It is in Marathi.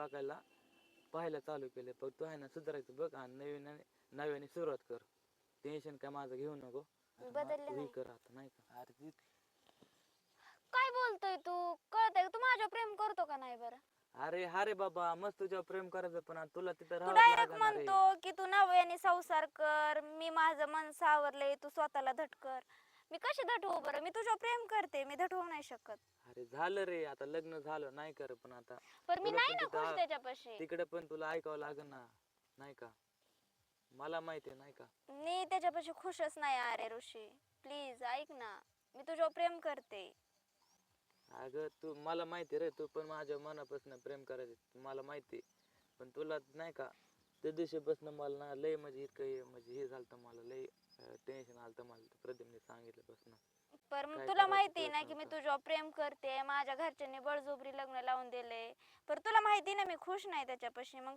बघायला पाहायला चालू केले. पण तू आहे ना सुधारायचं बघ आणि नव्याने सुरुवात कर. टेन्शन काय माझं घेऊ नको. मी बदलले तू नाही. कर आता नाही का. अरे काय बोलतोय तू? कळतंय का तू माझ्यावर प्रेम करतो का नाही बरं? अरे बाबा मस्त तुझ्यावर प्रेम करायचं पण आता तुला तिथं तू राहावं डायरेक्ट लागणार आहे. म्हणतो की तू नव्याने संसार कर, मी माझं मन सावरलंय, तू स्वतःला धटकर. मी कशी धटवू बरं? मी तुझ्यावर प्रेम करते, मी धटवू नाही शकत. अरे झालं रे आता लग्न झालं नाही कर पण आता पण मी तुला नाही पण ना तिथं खुश त्याच्यापाशी. तिकडे पण तुला ऐकावं लागेल ना नाही का. मला माहिती आहे नाही का. मी त्याच्यापाशी खुशच नाही. अरे ऋषी प्लीज ऐक ना, मी तुझ्यावर प्रेम करते. अगं तू मला माहिती रे तू पण माझ्या मनापासून प्रेम करायचं मला माहिती. पण तुला नाही का त्या दिवशीपासून मला ना लय म्हणजे इतकं म्हणजे हे झालं मला लय टेन्शन आलं मला प्रदीपने सांगितल्यापासून. पर काय तुला करायचं माहिती कळत ना की मी नव्हतं. तुझ्यावर प्रेम करते, माझ्या घरच्यांनी बळजबरी लग्न लावून दिले. पर तुला माहिती ना मी खुश नाही त्याच्यापाशी, मग